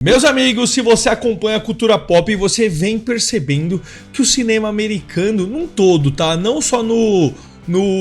Meus amigos, se você acompanha a cultura pop, você vem percebendo que o cinema americano, num todo, tá? Não só no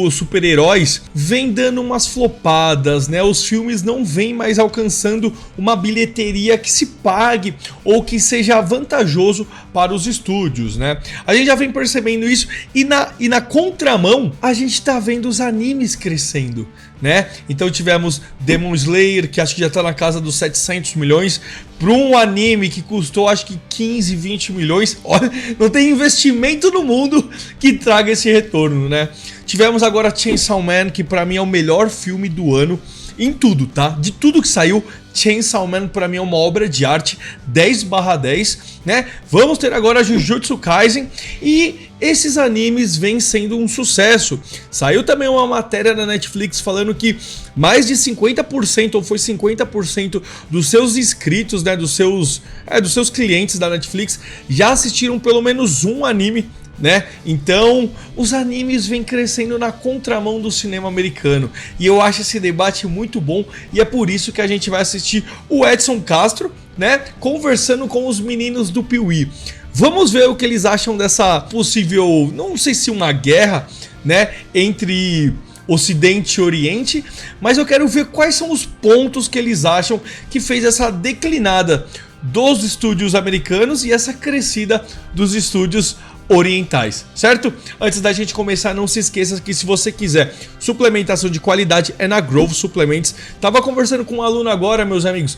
super-heróis, vem dando umas flopadas, né? Os filmes não vêm mais alcançando uma bilheteria que se pague ou que seja vantajoso para os estúdios, né? A gente já vem percebendo isso e na contramão, a gente tá vendo os animes crescendo, né? Então tivemos Demon Slayer, que acho que já tá na casa dos 700 milhões, para um anime que custou acho que 15, 20 milhões. Olha, não tem investimento no mundo que traga esse retorno, né? Tivemos agora Chainsaw Man, que pra mim é o melhor filme do ano em tudo, tá? De tudo que saiu, Chainsaw Man pra mim é uma obra de arte 10/10, né? Vamos ter agora Jujutsu Kaisen e esses animes vêm sendo um sucesso. Saiu também uma matéria na Netflix falando que mais de 50% ou foi 50% dos seus inscritos, né, dos seus clientes da Netflix já assistiram pelo menos um anime, né? Então, os animes vêm crescendo na contramão do cinema americano. E eu acho esse debate muito bom e é por isso que a gente vai assistir o Edson Castro, né, conversando com os meninos do Piuí. Vamos ver o que eles acham dessa possível, não sei se uma guerra, né, entre Ocidente e Oriente, mas eu quero ver quais são os pontos que eles acham que fez essa declinada dos estúdios americanos e essa crescida dos estúdios orientais, certo? Antes da gente começar, não se esqueça que se você quiser suplementação de qualidade é na Grove Suplementos. Tava conversando com um aluno agora, meus amigos.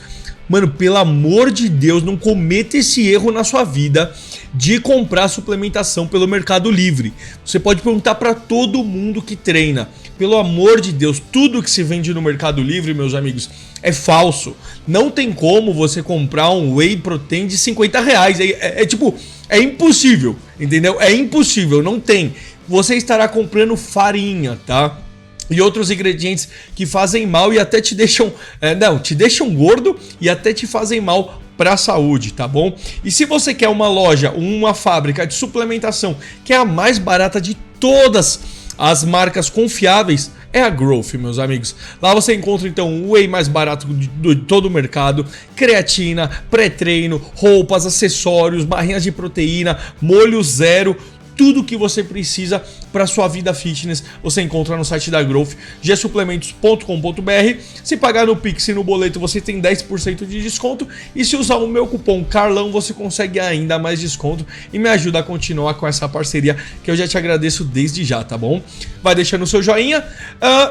Mano, pelo amor de Deus, não cometa esse erro na sua vida de comprar suplementação pelo Mercado Livre. Você pode perguntar para todo mundo que treina. Pelo amor de Deus, tudo que se vende no Mercado Livre, meus amigos, é falso. Não tem como você comprar um whey protein de 50 reais. É impossível, entendeu? É impossível, não tem. Você estará comprando farinha, tá? E outros ingredientes que fazem mal e até te deixam... te deixam gordo e até te fazem mal para a saúde, tá bom? E se você quer uma loja, uma fábrica de suplementação que é a mais barata de todas as marcas confiáveis, é a Growth, meus amigos. Lá você encontra então o whey mais barato de todo o mercado, creatina, pré-treino, roupas, acessórios, barrinhas de proteína, molho zero, tudo que você precisa para sua vida fitness, você encontra no site da Growth, gsuplementos.com.br. Se pagar no Pix e no boleto, você tem 10% de desconto. E se usar o meu cupom Carlão, você consegue ainda mais desconto e me ajuda a continuar com essa parceria, que eu já te agradeço desde já, tá bom? Vai deixando o seu joinha.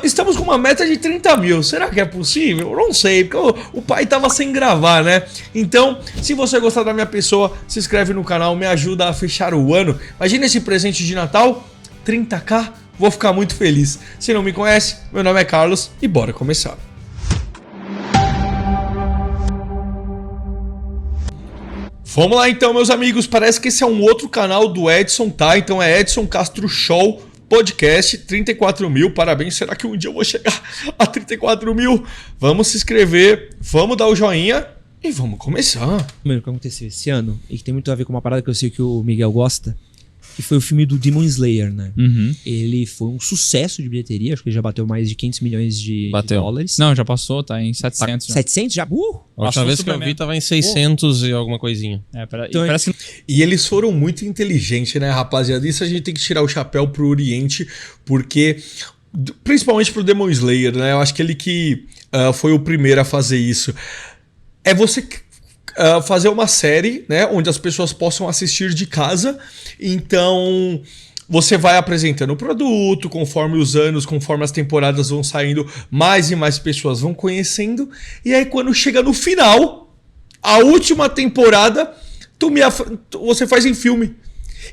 Estamos com uma meta de 30 mil. Será que é possível? Eu não sei, porque o pai tava sem gravar, né? Então, se você gostar da minha pessoa, se inscreve no canal, me ajuda a fechar o ano. Imagina esse presente de Natal, 30k, vou ficar muito feliz. Se não me conhece, meu nome é Carlos e bora começar. Vamos lá então, meus amigos, parece que esse é um outro canal do Edson, tá? Então é Edson Castro Show Podcast, 34 mil, parabéns. Será que um dia eu vou chegar a 34 mil? Vamos se inscrever, vamos dar o joinha e vamos começar. Mano, o que aconteceu esse ano, e que tem muito a ver com uma parada que eu sei que o Miguel gosta, que foi o filme do Demon Slayer, né? Uhum. Ele foi um sucesso de bilheteria, acho que ele já bateu mais de 500 milhões de dólares. Não, já passou, tá em 700. Tá 700 já? A última vez que eu vi tava em 600 e alguma coisinha. Então, parece que... E eles foram muito inteligentes, né, rapaziada? Isso a gente tem que tirar o chapéu pro Oriente, porque... principalmente pro Demon Slayer, né? Eu acho que ele que foi o primeiro a fazer isso. É você... fazer uma série, né, onde as pessoas possam assistir de casa. Então você vai apresentando o produto, conforme os anos, conforme as temporadas vão saindo, mais e mais pessoas vão conhecendo. E aí quando chega no final, a última temporada, você faz em filme.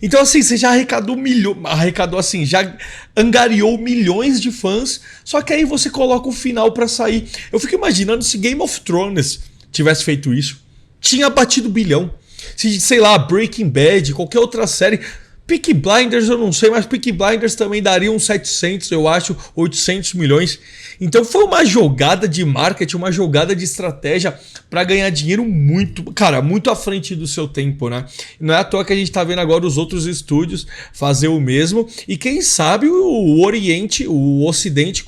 Então assim, você já arrecadou assim, já angariou milhões de fãs, só que aí você coloca o final pra sair. Eu fico imaginando se Game of Thrones tivesse feito isso, tinha batido bilhão. Se, sei lá, Breaking Bad, qualquer outra série. Peaky Blinders eu não sei, mas Peaky Blinders também daria uns 700, eu acho, 800 milhões. Então foi uma jogada de marketing, uma jogada de estratégia para ganhar dinheiro muito, cara, muito à frente do seu tempo, né? Não é à toa que a gente tá vendo agora os outros estúdios fazer o mesmo. E quem sabe o Oriente, o Ocidente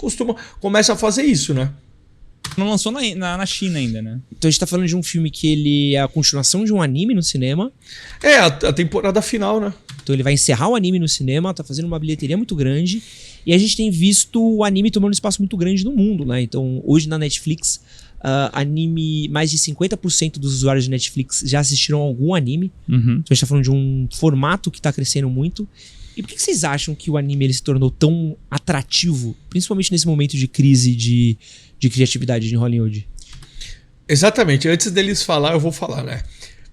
começa a fazer isso, né? Não lançou na China ainda, né? Então a gente tá falando de um filme que ele é a continuação de um anime no cinema. É, a temporada final, né? Então ele vai encerrar o anime no cinema, tá fazendo uma bilheteria muito grande. E a gente tem visto o anime tomando um espaço muito grande no mundo, né? Então hoje na Netflix, anime, mais de 50% dos usuários de Netflix já assistiram a algum anime. Então a gente tá falando de um formato que tá crescendo muito. E por que vocês acham que o anime ele se tornou tão atrativo, principalmente nesse momento de crise de criatividade em Hollywood? Exatamente. Antes deles falar, eu vou falar, né?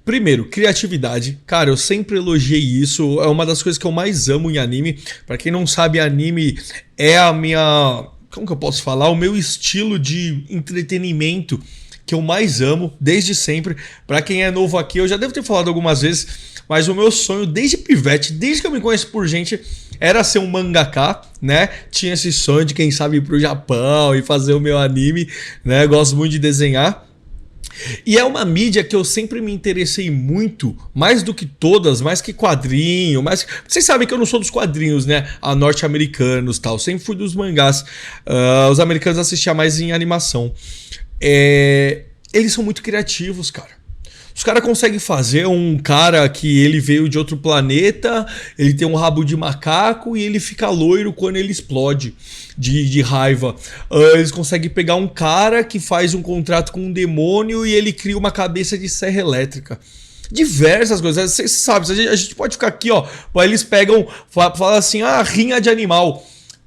Primeiro, criatividade. Cara, eu sempre elogiei isso. É uma das coisas que eu mais amo em anime. Pra quem não sabe, anime é a minha... Como que eu posso falar? O meu estilo de entretenimento que eu mais amo desde sempre. Pra quem é novo aqui, eu já devo ter falado algumas vezes, mas o meu sonho desde pivete, desde que eu me conheço por gente, era ser um mangaka, né? Tinha esse sonho de, quem sabe, ir pro Japão e fazer o meu anime, né? Gosto muito de desenhar. E é uma mídia que eu sempre me interessei muito, mais do que todas, mais que quadrinho, mais... Vocês sabem que eu não sou dos quadrinhos, né? Norte-americanos e tal, sempre fui dos mangás. Os americanos assistiam mais em animação. Eles são muito criativos, cara. Os caras conseguem fazer um cara que ele veio de outro planeta, ele tem um rabo de macaco e ele fica loiro quando ele explode de raiva. Eles conseguem pegar um cara que faz um contrato com um demônio e ele cria uma cabeça de serra elétrica. Diversas coisas, vocês sabem, a gente pode ficar aqui, ó. Eles pegam, falam assim, rinha de animal.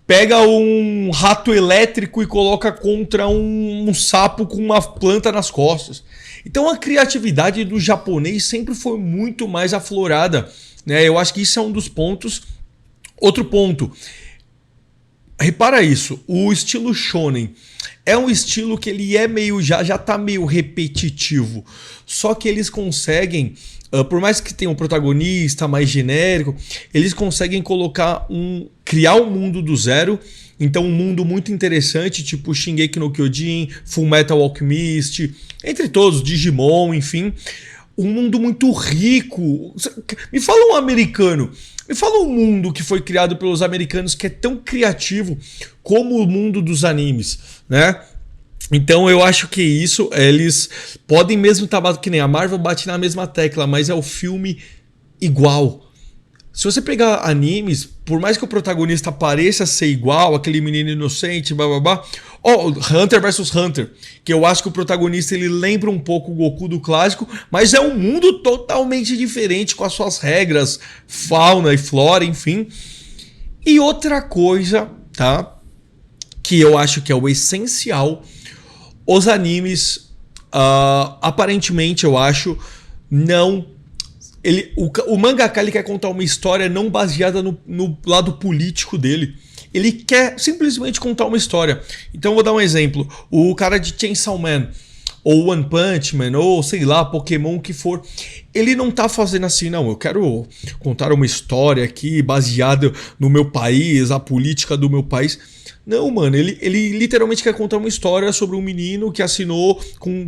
Pega um rato elétrico e coloca contra um sapo com uma planta nas costas. Então a criatividade do japonês sempre foi muito mais aflorada, né? Eu acho que isso é um dos pontos. Outro ponto, repara isso, o estilo shonen é um estilo que ele é meio, já tá meio repetitivo, só que eles conseguem, por mais que tenha um protagonista mais genérico, eles conseguem criar um mundo do zero. Então um mundo muito interessante, tipo Shingeki no Kyojin, Fullmetal Alchemist, entre todos, Digimon, enfim. Um mundo muito rico. Me fala um americano, me fala um mundo que foi criado pelos americanos que é tão criativo como o mundo dos animes, né? Então eu acho que isso, eles podem mesmo estar, que nem a Marvel bate na mesma tecla, mas é o filme igual. Se você pegar animes, por mais que o protagonista pareça ser igual, aquele menino inocente, bababá, Hunter vs Hunter, que eu acho que o protagonista ele lembra um pouco o Goku do clássico, mas é um mundo totalmente diferente com as suas regras, fauna e flora, enfim. E outra coisa, tá? Que eu acho que é o essencial, os animes, aparentemente eu acho, não... O mangaka ele quer contar uma história não baseada no lado político dele. Ele quer simplesmente contar uma história. Então eu vou dar um exemplo. O cara de Chainsaw Man, ou One Punch Man, ou sei lá, Pokémon, o que for. Ele não tá fazendo assim, não. Eu quero contar uma história aqui baseada no meu país, a política do meu país. Não, mano, ele literalmente quer contar uma história sobre um menino que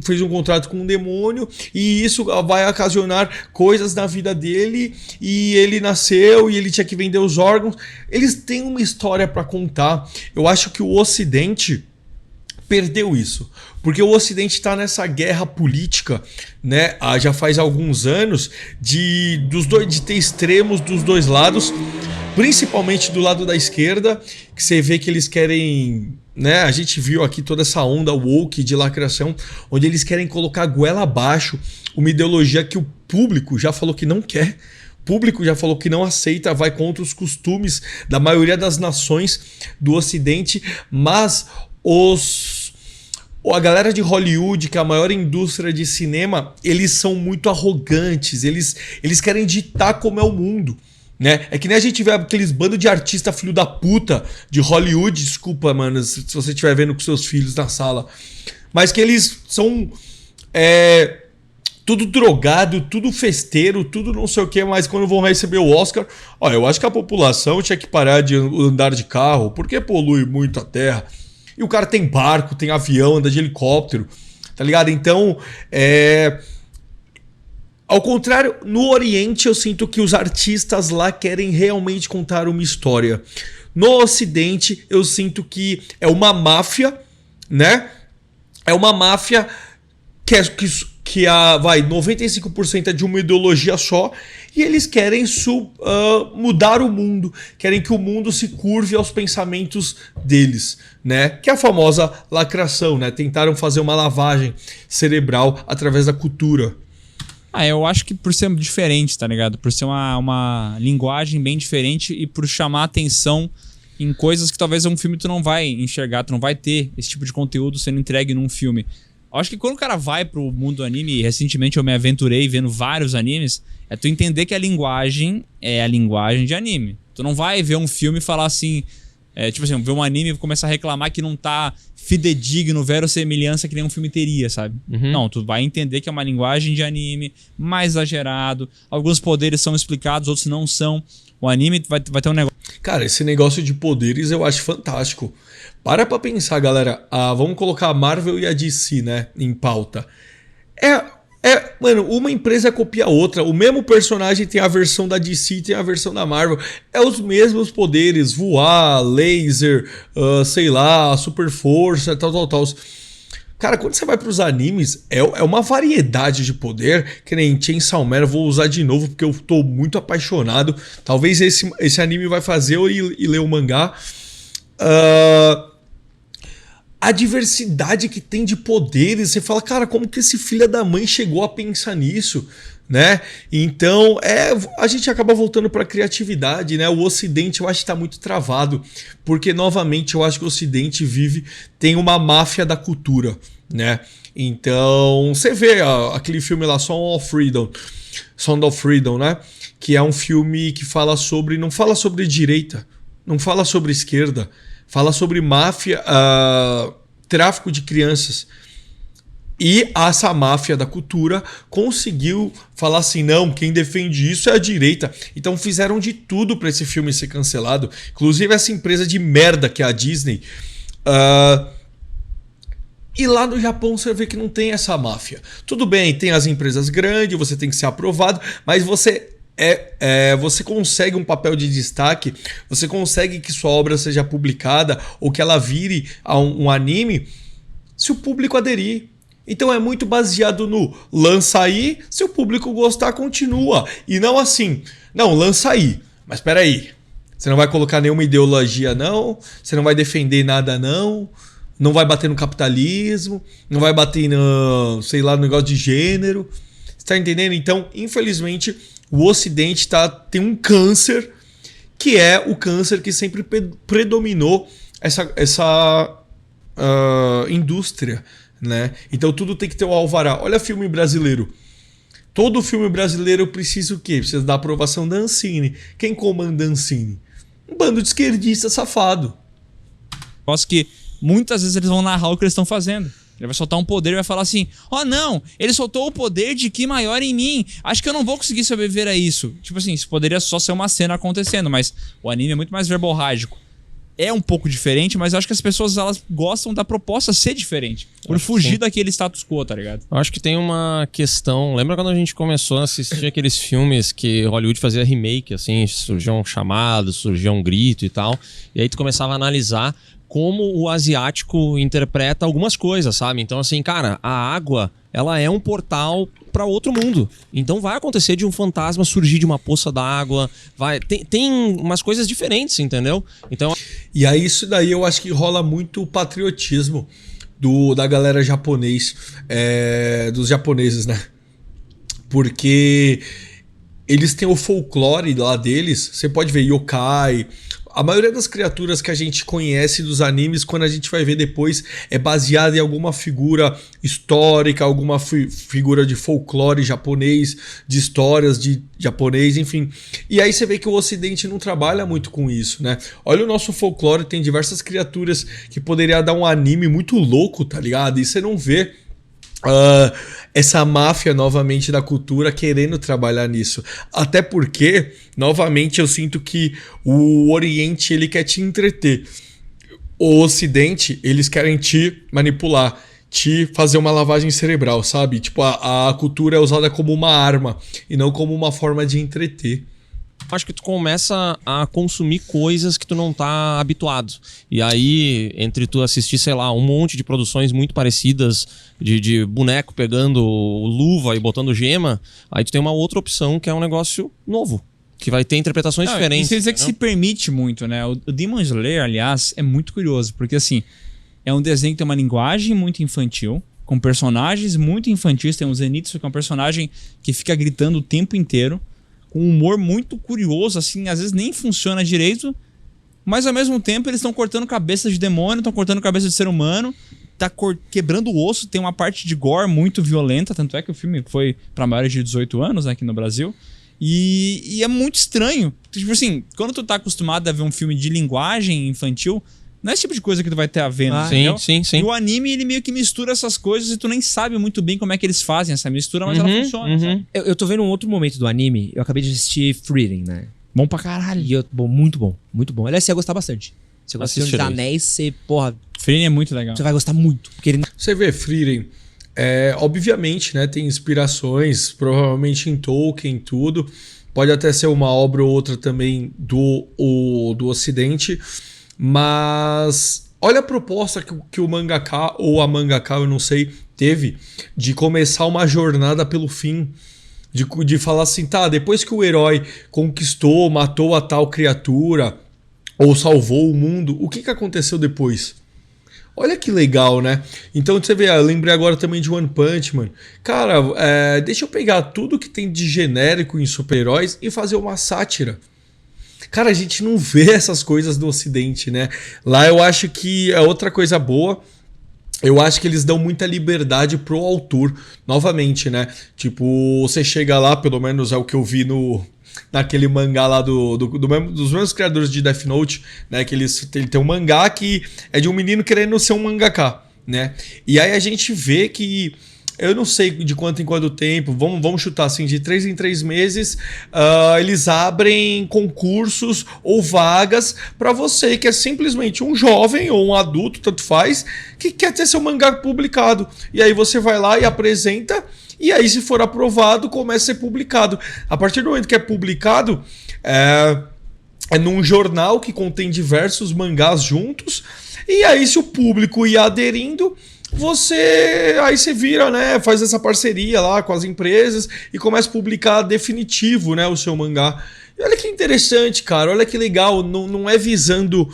fez um contrato com um demônio e isso vai ocasionar coisas na vida dele e ele nasceu e ele tinha que vender os órgãos. Eles têm uma história pra contar. Eu acho que o Ocidente perdeu isso, porque o Ocidente está nessa guerra política, né? Já faz alguns anos de ter extremos dos dois lados, principalmente do lado da esquerda, que você vê que eles querem, né? A gente viu aqui toda essa onda woke de lacração, onde eles querem colocar goela abaixo uma ideologia que o público já falou que não quer. O público já falou que não aceita, vai contra os costumes da maioria das nações do Ocidente, mas a galera de Hollywood, que é a maior indústria de cinema, eles são muito arrogantes, eles querem ditar como é o mundo, né? É que nem a gente vê aqueles bandos de artista filho da puta de Hollywood, desculpa, mano, se você estiver vendo com seus filhos na sala, mas que eles são tudo drogado, tudo festeiro, tudo não sei o que, mas quando vão receber o Oscar, eu acho que a população tinha que parar de andar de carro, porque polui muito a terra. E o cara tem barco, tem avião, anda de helicóptero, tá ligado? Então, ao contrário, no Oriente eu sinto que os artistas lá querem realmente contar uma história. No Ocidente eu sinto que é uma máfia, né? é uma máfia vai, 95% é de uma ideologia só, e eles querem mudar o mundo, querem que o mundo se curve aos pensamentos deles, né? Que é a famosa lacração, né? Tentaram fazer uma lavagem cerebral através da cultura. Eu acho que por ser diferente, tá ligado? Por ser uma linguagem bem diferente e por chamar atenção em coisas que talvez um filme tu não vai enxergar, tu não vai ter esse tipo de conteúdo sendo entregue num filme. Eu acho que quando o cara vai pro mundo do anime, e recentemente eu me aventurei vendo vários animes, é tu entender que a linguagem é a linguagem de anime. Tu não vai ver um filme e falar assim, tipo assim, ver um anime e começar a reclamar que não tá fidedigno, verossemelhança que nem um filme teria, sabe? Uhum. Não, tu vai entender que é uma linguagem de anime, mais exagerado, alguns poderes são explicados, outros não são. O anime vai ter um negócio... Cara, esse negócio de poderes eu acho fantástico. Para pra pensar, galera. Vamos colocar a Marvel e a DC, né, em pauta. Mano, uma empresa copia a outra. O mesmo personagem tem a versão da DC e tem a versão da Marvel. É os mesmos poderes. Voar, laser, sei lá, super força, tal. Cara, quando você vai pros animes, é uma variedade de poder, que nem Chainsaw Man, eu vou usar de novo porque eu tô muito apaixonado. Talvez esse anime vai fazer eu ir ler o mangá. A diversidade que tem de poderes, você fala, cara, como que esse filho da mãe chegou a pensar nisso, né? Então, a gente acaba voltando para a criatividade, né? O Ocidente eu acho que está muito travado, porque novamente eu acho que o Ocidente tem uma máfia da cultura, né? Então, você vê aquele filme lá, Sound of Freedom, né? Que é um filme que não fala sobre direita, não fala sobre esquerda, fala sobre máfia, tráfico de crianças. E essa máfia da cultura conseguiu falar assim, não, quem defende isso é a direita. Então fizeram de tudo para esse filme ser cancelado. Inclusive essa empresa de merda que é a Disney. E lá no Japão você vê que não tem essa máfia. Tudo bem, tem as empresas grandes, você tem que ser aprovado, mas você consegue um papel de destaque, você consegue que sua obra seja publicada ou que ela vire a um anime se o público aderir. Então é muito baseado no lança aí, se o público gostar, continua. E não assim, não, lança aí, mas espera aí, você não vai colocar nenhuma ideologia não, você não vai defender nada não vai bater no capitalismo, não vai bater no, sei lá, no negócio de gênero. Você tá entendendo? Então, infelizmente, o Ocidente tem um câncer, que é o câncer que sempre predominou essa indústria, né? Então tudo tem que ter o alvará. Olha filme brasileiro. Todo filme brasileiro precisa o quê? Precisa da aprovação da Ancine. Quem comanda a Ancine? Um bando de esquerdista safado. Posso que muitas vezes eles vão narrar o que eles estão fazendo. Ele vai soltar um poder e vai falar assim, não, ele soltou o poder de Ki maior em mim, acho que eu não vou conseguir sobreviver a isso. Tipo assim, isso poderia só ser uma cena acontecendo, mas o anime é muito mais verborrágico. É um pouco diferente, mas eu acho que as pessoas elas gostam da proposta ser diferente. Por fugir daquele status quo, tá ligado? Eu acho que tem uma questão... Lembra quando a gente começou a assistir aqueles filmes que Hollywood fazia remake, assim, surgia um chamado, surgia um grito e tal, e aí tu começava a analisar como o asiático interpreta algumas coisas, sabe? Então, assim, cara, a água, ela é um portal para outro mundo. Então vai acontecer de um fantasma surgir de uma poça d'água, tem umas coisas diferentes, entendeu? Então... E aí isso daí eu acho que rola muito o patriotismo da galera japonês, dos japoneses, né? Porque eles têm o folclore lá deles, você pode ver yokai. A maioria das criaturas que a gente conhece dos animes, quando a gente vai ver depois, é baseada em alguma figura histórica, alguma figura de folclore japonês, de histórias de japonês, enfim. E aí você vê que o Ocidente não trabalha muito com isso, né? Olha o nosso folclore, tem diversas criaturas que poderia dar um anime muito louco, tá ligado? E você não vê essa máfia novamente da cultura querendo trabalhar nisso. Até porque, novamente, eu sinto que o Oriente ele quer te entreter. O Ocidente, eles querem te manipular, te fazer uma lavagem cerebral, sabe? Tipo, a cultura é usada como uma arma e não como uma forma de entreter. acho que tu começa a consumir coisas que tu não tá habituado. E aí, entre tu assistir, sei lá, um monte de produções muito parecidas de boneco pegando luva e botando gema, aí tu tem uma outra opção que é um negócio novo, que vai ter interpretações diferentes. Isso quer dizer que se permite muito, né? O Demon Slayer, aliás, é muito curioso, porque assim, é um desenho que tem uma linguagem muito infantil, com personagens muito infantis. Tem o Zenitsu, que é um personagem que fica gritando o tempo inteiro, com um humor muito curioso, assim, às vezes nem funciona direito, mas ao mesmo tempo eles estão cortando cabeça de demônio, estão cortando cabeça de ser humano, tá quebrando o osso, tem uma parte de gore muito violenta, tanto é que o filme foi pra maiores de 18 anos, né, aqui no Brasil, e é muito estranho. Tipo assim, quando tu tá acostumado a ver um filme de linguagem infantil, não é esse tipo de coisa que tu vai ter a ver, né? Sim. E o anime, ele meio que mistura essas coisas e tu nem sabe muito bem como é que eles fazem essa mistura, mas ela funciona, sabe? Eu tô vendo um outro momento do anime. Eu acabei de assistir Frieren, né? Bom pra caralho. E muito bom, muito bom. Aliás, você ia gostar bastante. Se você gosta de Senhor dos Assistirei. Anéis, você, porra, Frieren é muito legal. você vai gostar muito. Porque ele Você vê, Frieren, obviamente, né, tem inspirações, provavelmente em Tolkien, tudo. Pode até ser uma obra ou outra também do Ocidente, mas olha a proposta que o mangaka, ou a mangaka, eu não sei, teve de começar uma jornada pelo fim. De falar assim, tá, depois que o herói conquistou, matou a tal criatura, ou salvou o mundo, o que aconteceu depois? Olha que legal, né? Então você vê, eu lembrei agora também de One Punch Man. Cara, deixa eu pegar tudo que tem de genérico em super-heróis e fazer uma sátira. Cara, a gente não vê essas coisas no Ocidente, né? Lá eu acho que é outra coisa boa. Eu acho que eles dão muita liberdade pro autor, novamente, né? Tipo, você chega lá, pelo menos é o que eu vi naquele mangá lá dos mesmos criadores de Death Note, né? Que ele tem um mangá que é de um menino querendo ser um mangaka, né? E aí a gente vê que, eu não sei de quanto em quanto tempo, vamos chutar assim, de 3 em 3 meses, eles abrem concursos ou vagas para você que é simplesmente um jovem ou um adulto, tanto faz, que quer ter seu mangá publicado. E aí você vai lá e apresenta, e aí se for aprovado, começa a ser publicado. A partir do momento que é publicado, é num jornal que contém diversos mangás juntos, e aí se o público ir aderindo, aí você vira, né, faz essa parceria lá com as empresas e começa a publicar definitivo, né, o seu mangá. E olha que interessante, cara, olha que legal, não é visando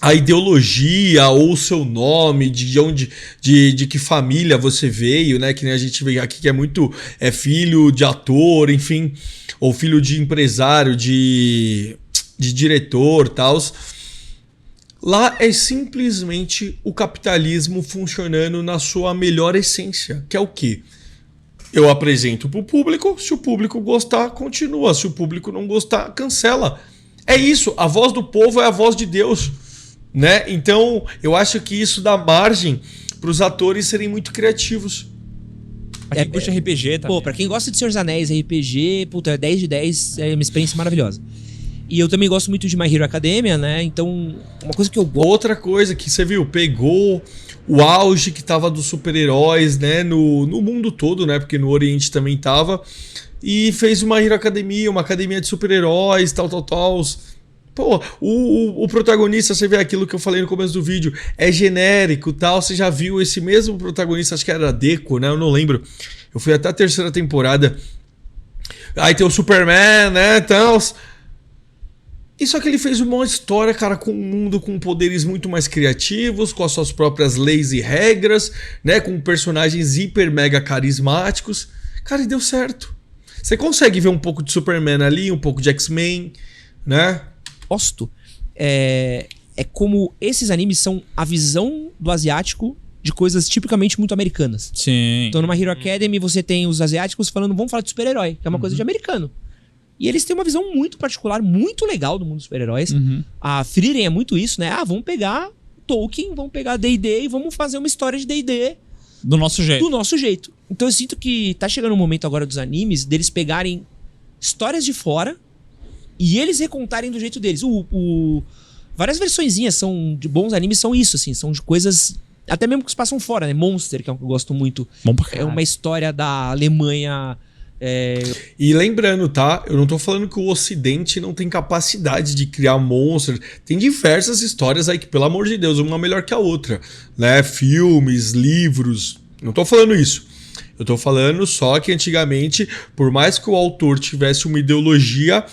a ideologia ou o seu nome, de que família você veio, né, que nem a gente vê aqui que é muito filho de ator, enfim, ou filho de empresário, de diretor, tal. Lá é simplesmente o capitalismo funcionando na sua melhor essência, que é o quê? Eu apresento para o público, se o público gostar, continua, se o público não gostar, cancela. É isso, a voz do povo é a voz de Deus, né? Então, eu acho que isso dá margem para os atores serem muito criativos. Pra quem curte RPG, tá? Pô, pra quem gosta de Senhor dos Anéis, RPG, puta, é 10 de 10, é uma experiência maravilhosa. E eu também gosto muito de My Hero Academia, né? Então, uma coisa que eu gosto... Outra coisa que você viu, pegou o auge que tava dos super-heróis, né? No mundo todo, né? Porque no Oriente também tava. E fez uma Hero Academia, uma academia de super-heróis, tal. Pô, o protagonista, você vê aquilo que eu falei no começo do vídeo, é genérico, tal. Você já viu esse mesmo protagonista, acho que era Deco, né? Eu não lembro. Eu fui até a 3ª temporada. Aí tem o Superman, né? Tal... E só que ele fez uma história, cara, com um mundo com poderes muito mais criativos, com as suas próprias leis e regras, né? Com personagens hiper mega carismáticos. Cara, e deu certo. Você consegue ver um pouco de Superman ali, um pouco de X-Men, né? Gosto. É como esses animes são a visão do asiático de coisas tipicamente muito americanas. Sim. Então, numa Hero Academy, você tem os asiáticos falando, vamos falar de super-herói, que é uma coisa de americano. E eles têm uma visão muito particular, muito legal do mundo dos super-heróis. A Frieren é muito isso, né? Vamos pegar Tolkien, vamos pegar D&D e vamos fazer uma história de D&D do nosso jeito. Do nosso jeito. Então eu sinto que tá chegando um momento agora dos animes deles pegarem histórias de fora e eles recontarem do jeito deles. Várias versõezinhas de bons animes são isso, assim, são de coisas até mesmo que se passam fora, né? Monster, que é um que eu gosto muito. Bom pra É caralho. uma história da Alemanha E lembrando, tá? Eu não tô falando que o Ocidente não tem capacidade de criar monstros. Tem diversas histórias aí que, pelo amor de Deus, uma melhor que a outra, né? Filmes, livros. Não tô falando isso. Eu tô falando só que antigamente, por mais que o autor tivesse uma ideologia,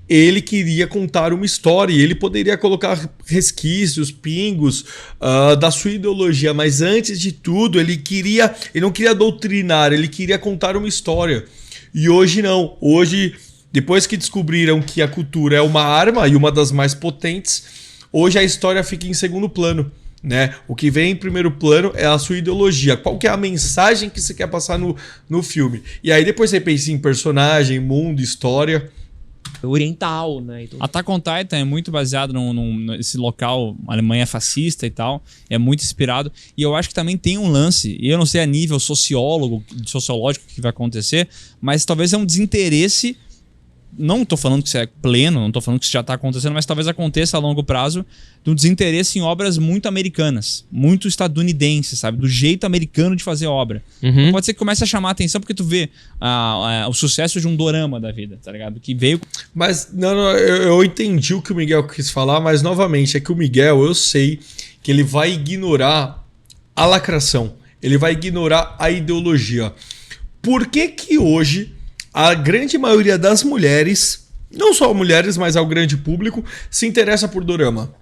ele queria contar uma história e ele poderia colocar resquícios, pingos da sua ideologia, mas antes de tudo ele não queria doutrinar, ele queria contar uma história. E hoje não. Hoje, depois que descobriram que a cultura é uma arma e uma das mais potentes, hoje a história fica em segundo plano. Né? O que vem em primeiro plano é a sua ideologia. Qual que é a mensagem que você quer passar no filme? E aí depois você pensa em personagem, mundo, história. Oriental, né? Então... Attack on Titan é muito baseado nesse local, Alemanha fascista e tal. É muito inspirado. E eu acho que também tem um lance, e eu não sei a nível sociológico que vai acontecer, mas talvez é um desinteresse. Não tô falando que isso é pleno, não tô falando que isso já tá acontecendo, mas talvez aconteça a longo prazo de um desinteresse em obras muito americanas, muito estadunidenses, sabe? Do jeito americano de fazer obra. Então pode ser que comece a chamar a atenção porque tu vê o sucesso de um dorama da vida, tá ligado? Que veio... Mas, não, eu entendi o que o Miguel quis falar, mas novamente, é que o Miguel, eu sei que ele vai ignorar a lacração, ele vai ignorar a ideologia. Por que que hoje... a grande maioria das mulheres, não só mulheres, mas ao grande público, se interessa por dorama?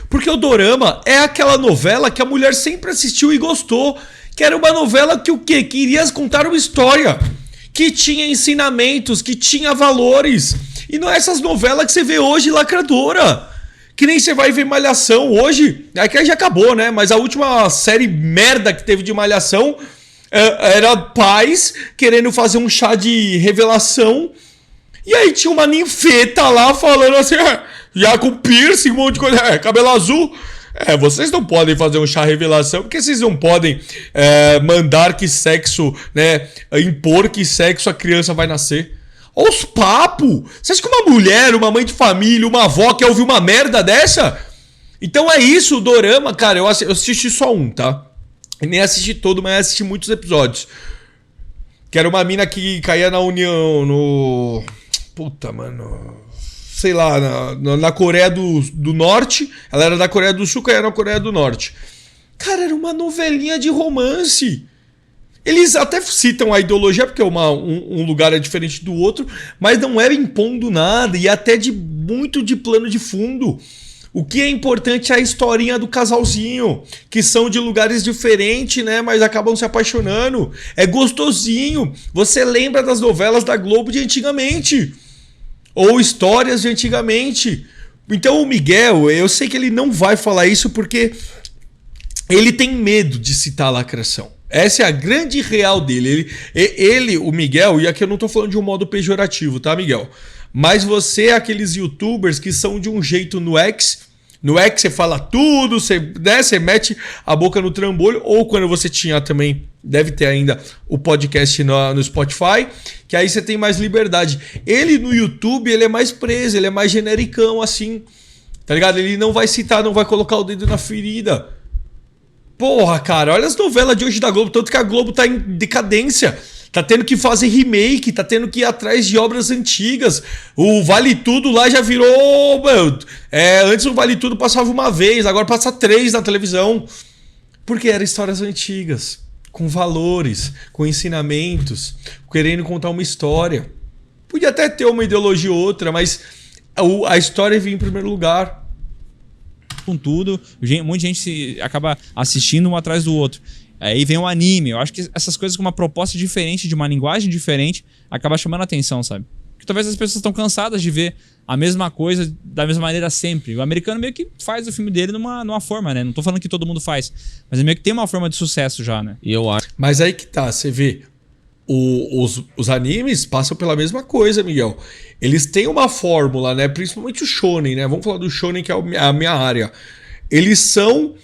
Porque o dorama é aquela novela que a mulher sempre assistiu e gostou. Que era uma novela que o quê? Que iria contar uma história. Que tinha ensinamentos, que tinha valores. E não é essas novelas que você vê hoje lacradora. Que nem você vai ver Malhação hoje. É que aí já acabou, né? Mas a última série merda que teve de Malhação... era pais querendo fazer um chá de revelação. E aí tinha uma ninfeta lá falando assim, já com piercing, um monte de coisa, cabelo azul. Vocês não podem fazer um chá revelação, porque vocês não podem mandar que sexo, né, impor que sexo a criança vai nascer. Olha os papos! Você acha que uma mulher, uma mãe de família, uma avó quer ouvir uma merda dessa? Então é isso, o dorama, cara, eu assisti só um, tá? E nem assisti todo, mas assisti muitos episódios. Que era uma mina que caía na União, no... Puta, mano... Sei lá, na Coreia do Norte. Ela era da Coreia do Sul, caía na Coreia do Norte. Cara, era uma novelinha de romance. Eles até citam a ideologia, porque um lugar é diferente do outro, mas não era impondo nada, e até muito de plano de fundo. O que é importante é a historinha do casalzinho, que são de lugares diferentes, né? Mas acabam se apaixonando. É gostosinho. Você lembra das novelas da Globo de antigamente. Ou histórias de antigamente. Então o Miguel, eu sei que ele não vai falar isso porque ele tem medo de citar a lacração. Essa é a grande real dele. O Miguel, e aqui eu não tô falando de um modo pejorativo, tá, Miguel? Mas você é aqueles youtubers que são de um jeito no X. No X você fala tudo, você mete a boca no trambolho. Ou quando você tinha também, deve ter ainda o podcast no Spotify, que aí você tem mais liberdade. Ele no YouTube, ele é mais preso, ele é mais genericão assim. Tá ligado? Ele não vai citar, não vai colocar o dedo na ferida. Porra, cara, olha as novelas de hoje da Globo. Tanto que a Globo tá em decadência. Tá tendo que fazer remake, tá tendo que ir atrás de obras antigas. O Vale Tudo lá já virou... antes o Vale Tudo passava uma vez, agora passa 3 na televisão. Porque eram histórias antigas, com valores, com ensinamentos, querendo contar uma história. Podia até ter uma ideologia ou outra, mas a história vinha em primeiro lugar. Com tudo, um monte de gente acaba assistindo um atrás do outro. Aí vem o anime. Eu acho que essas coisas com uma proposta diferente, de uma linguagem diferente, acaba chamando a atenção, sabe? Porque talvez as pessoas estão cansadas de ver a mesma coisa da mesma maneira sempre. O americano meio que faz o filme dele numa forma, né? Não tô falando que todo mundo faz, mas ele meio que tem uma forma de sucesso já, né? E eu acho. Mas aí que tá, você vê. Os animes passam pela mesma coisa, Miguel. Eles têm uma fórmula, né? Principalmente o shonen, né? Vamos falar do shonen, que é a minha área. Eles são...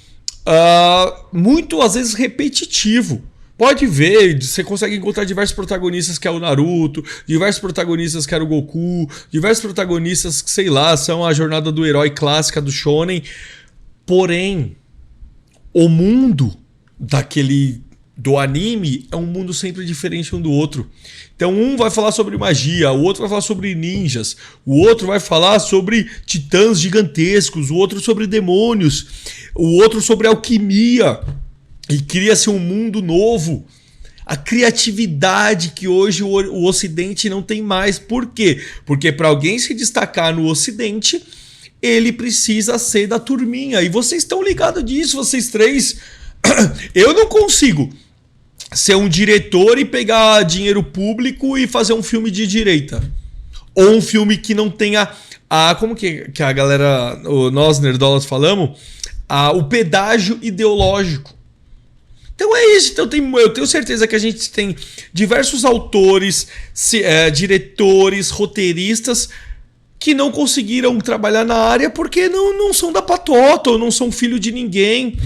muito às vezes repetitivo. Pode ver, você consegue encontrar diversos protagonistas que é o Naruto, diversos protagonistas que era o Goku, diversos protagonistas que, sei lá, são a jornada do herói clássica do shonen. Porém, o mundo do anime é um mundo sempre diferente um do outro. Então um vai falar sobre magia, o outro vai falar sobre ninjas, o outro vai falar sobre titãs gigantescos, o outro sobre demônios, o outro sobre alquimia. E cria-se um mundo novo. A criatividade que hoje o Ocidente não tem mais. Por quê? Porque para alguém se destacar no Ocidente, ele precisa ser da turminha. E vocês estão ligados disso, vocês três. Eu não consigo ser um diretor e pegar dinheiro público e fazer um filme de direita. Ou um filme que não tenha como que a galera, nós nerdolas falamos, o pedágio ideológico. Então é isso. Então eu tenho certeza que a gente tem diversos autores, diretores, roteiristas que não conseguiram trabalhar na área porque não são da patota ou não são filho de ninguém.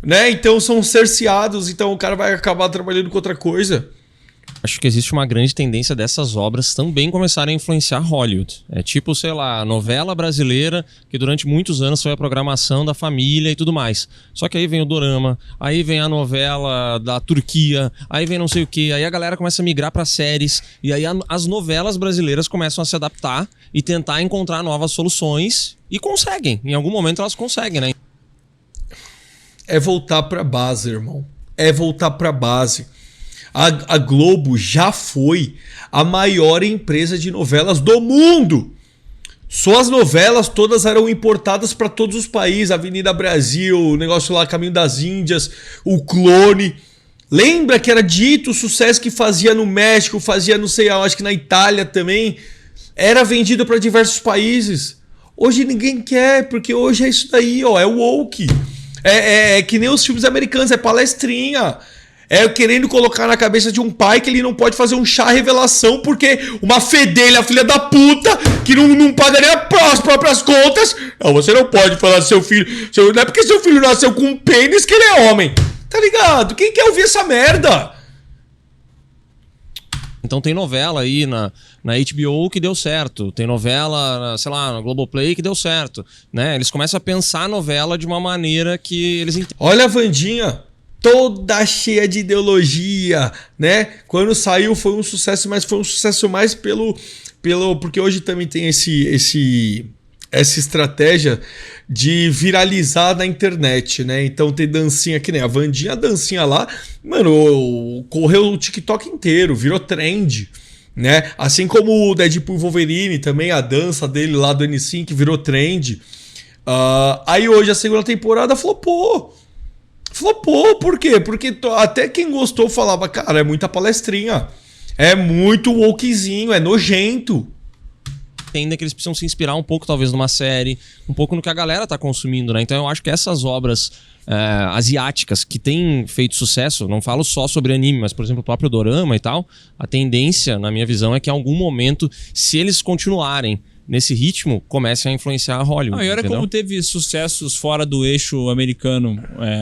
Né? Então são cerceados, então o cara vai acabar trabalhando com outra coisa. Acho que existe uma grande tendência dessas obras também começarem a influenciar Hollywood. É tipo, sei lá, a novela brasileira que durante muitos anos foi a programação da família e tudo mais. Só que aí vem o dorama, aí vem a novela da Turquia, aí vem não sei o que, aí a galera começa a migrar para séries e aí as novelas brasileiras começam a se adaptar e tentar encontrar novas soluções e conseguem. Em algum momento elas conseguem, né? É voltar pra base, irmão. É voltar pra base. A Globo já foi a maior empresa de novelas do mundo. Suas novelas todas eram importadas para todos os países. Avenida Brasil, o negócio lá, Caminho das Índias, o Clone. Lembra que era dito o sucesso que fazia no México, fazia, não sei, acho que na Itália também. Era vendido para diversos países. Hoje ninguém quer, porque hoje é isso daí, ó, é woke. É que nem os filmes americanos, é palestrinha. É querendo colocar na cabeça de um pai que ele não pode fazer um chá revelação porque uma fedelha, filha da puta, que não paga nem as próprias contas. Não, você não pode falar do seu filho. Não é porque seu filho nasceu com um pênis que ele é homem. Tá ligado? Quem quer ouvir essa merda? Então tem novela aí na HBO que deu certo, tem novela, sei lá, na Globoplay que deu certo, né? Eles começam a pensar a novela de uma maneira que eles entendem. Olha a Wandinha, toda cheia de ideologia, né? Quando saiu foi um sucesso, mas foi um sucesso mais porque hoje também tem essa estratégia de viralizar na internet, né? Então tem dancinha que nem a Wandinha, a dancinha lá, mano, correu o TikTok inteiro, virou trend, né? Assim como o Deadpool Wolverine também, a dança dele lá do N5 virou trend. Aí hoje a segunda temporada flopou. Flopou, por quê? Porque até quem gostou falava, cara, é muita palestrinha, é muito wokezinho, é nojento. Entendem que eles precisam se inspirar um pouco, talvez, numa série, um pouco no que a galera tá consumindo, né? Então eu acho que essas obras asiáticas que têm feito sucesso, não falo só sobre anime, mas, por exemplo, o próprio dorama e tal, a tendência, na minha visão, é que em algum momento, se eles continuarem nesse ritmo, comecem a influenciar a Hollywood. E olha como teve sucessos fora do eixo americano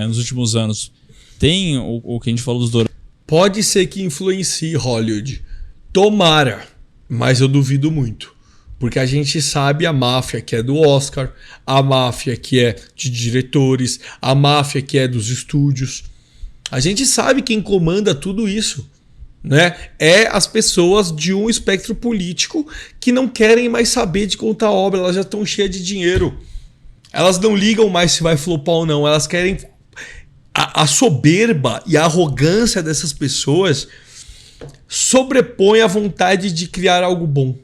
nos últimos anos. Tem o que a gente falou dos doramas. Pode ser que influencie Hollywood. Tomara, mas eu duvido muito. Porque a gente sabe a máfia que é do Oscar, a máfia que é de diretores, a máfia que é dos estúdios. A gente sabe quem comanda tudo isso, né? É as pessoas de um espectro político que não querem mais saber de contar obra, elas já estão cheias de dinheiro. Elas não ligam mais se vai flopar ou não, elas querem... A soberba e a arrogância dessas pessoas sobrepõe a vontade de criar algo bom.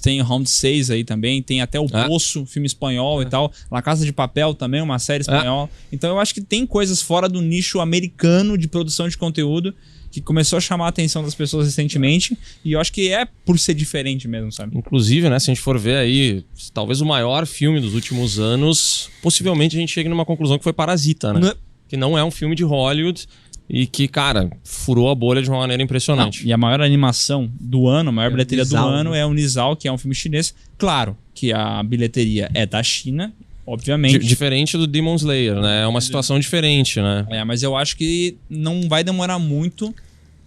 Tem Round 6 aí também, tem até o Poço, filme espanhol e tal, La Casa de Papel também, uma série espanhola. Então eu acho que tem coisas fora do nicho americano de produção de conteúdo que começou a chamar a atenção das pessoas recentemente e eu acho que é por ser diferente mesmo, sabe? Inclusive, né, se a gente for ver aí, talvez o maior filme dos últimos anos, possivelmente a gente chegue numa conclusão que foi Parasita, né? Que não é um filme de Hollywood. E que, cara, furou a bolha de uma maneira impressionante. E a maior animação do ano, a maior bilheteria do ano é o Nizal, que é um filme chinês. Claro que a bilheteria é da China, obviamente. Diferente do Demon Slayer, né? É uma situação diferente, né? Mas eu acho que não vai demorar muito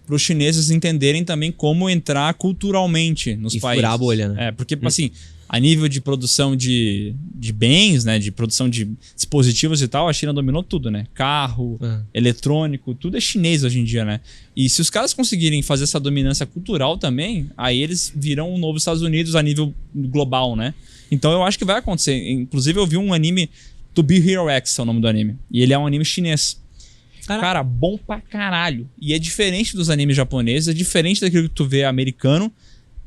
para os chineses entenderem também como entrar culturalmente nos países. Furar a bolha, né? Porque, assim, a nível de produção de bens, né? De produção de dispositivos e tal, a China dominou tudo, né? Carro, eletrônico, tudo é chinês hoje em dia, né? E se os caras conseguirem fazer essa dominância cultural também, aí eles virão um novo Estados Unidos a nível global, né? Então eu acho que vai acontecer. Inclusive eu vi um anime, To Be Hero X é o nome do anime. E ele é um anime chinês. Cara, bom pra caralho. E é diferente dos animes japoneses, é diferente daquilo que tu vê americano,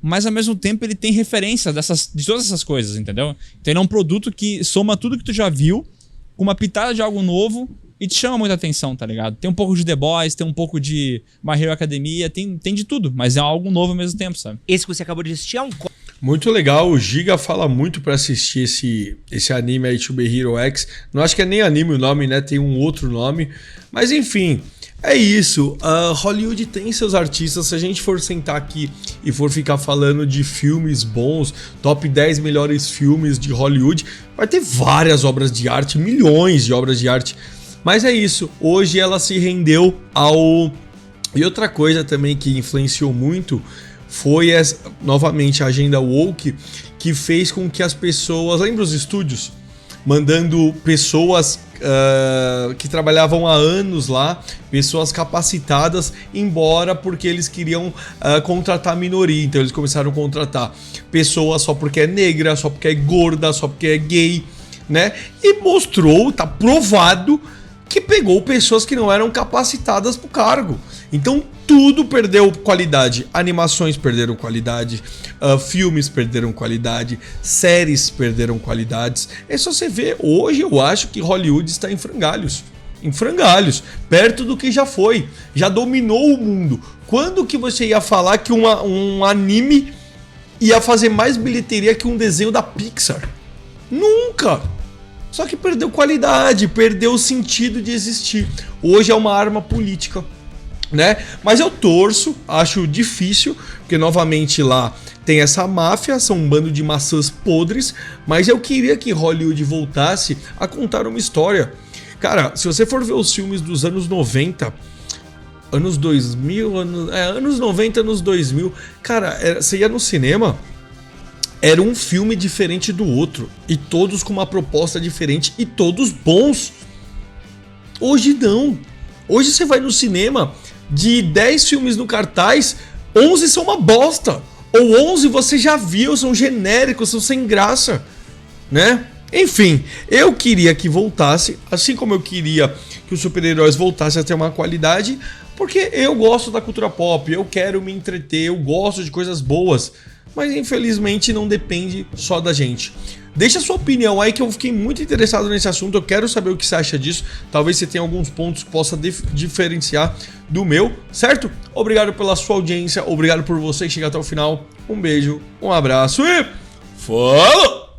mas ao mesmo tempo ele tem referência de todas essas coisas, entendeu? Então ele é um produto que soma tudo que tu já viu, com uma pitada de algo novo e te chama muita atenção, tá ligado? Tem um pouco de The Boys, tem um pouco de My Hero Academia, tem de tudo, mas é algo novo ao mesmo tempo, sabe? Esse que você acabou de assistir é um... Muito legal, o Giga fala muito pra assistir esse anime aí, To Be Hero X. Não acho que é nem anime o nome, né? Tem um outro nome. Mas enfim, é isso. Hollywood tem seus artistas. Se a gente for sentar aqui e for ficar falando de filmes bons, top 10 melhores filmes de Hollywood, vai ter várias obras de arte, milhões de obras de arte. Mas é isso, hoje ela se rendeu ao... E outra coisa também que influenciou muito foi novamente a agenda woke, que fez com que as pessoas... Lembra os estúdios? Mandando pessoas que trabalhavam há anos lá, pessoas capacitadas, embora porque eles queriam contratar minoria. Então eles começaram a contratar pessoas só porque é negra, só porque é gorda, só porque é gay, né? E mostrou, tá provado, que pegou pessoas que não eram capacitadas para o cargo. Então tudo perdeu qualidade. Animações perderam qualidade, filmes perderam qualidade, séries perderam qualidades. É só você ver, hoje eu acho que Hollywood está em frangalhos. Em frangalhos, perto do que já foi. Já dominou o mundo. Quando que você ia falar que um anime ia fazer mais bilheteria que um desenho da Pixar? Nunca! Só que perdeu qualidade, perdeu o sentido de existir. Hoje é uma arma política, né? Mas eu torço, acho difícil, porque novamente lá tem essa máfia, são um bando de maçãs podres, mas eu queria que Hollywood voltasse a contar uma história. Cara, se você for ver os filmes dos anos 90, anos 2000, anos 90, anos 2000, cara, você ia no cinema... Era um filme diferente do outro, e todos com uma proposta diferente, e todos bons. Hoje não. Hoje você vai no cinema, de 10 filmes no cartaz, 11 são uma bosta. Ou 11 você já viu, são genéricos, são sem graça, né? Enfim, eu queria que voltasse, assim como eu queria que os super-heróis voltassem a ter uma qualidade, porque eu gosto da cultura pop, eu quero me entreter, eu gosto de coisas boas. Mas infelizmente não depende só da gente. Deixa a sua opinião aí, que eu fiquei muito interessado nesse assunto. Eu quero saber o que você acha disso. Talvez você tenha alguns pontos que possa diferenciar do meu, certo? Obrigado pela sua audiência, obrigado por você chegar até o final. Um beijo, um abraço e falou!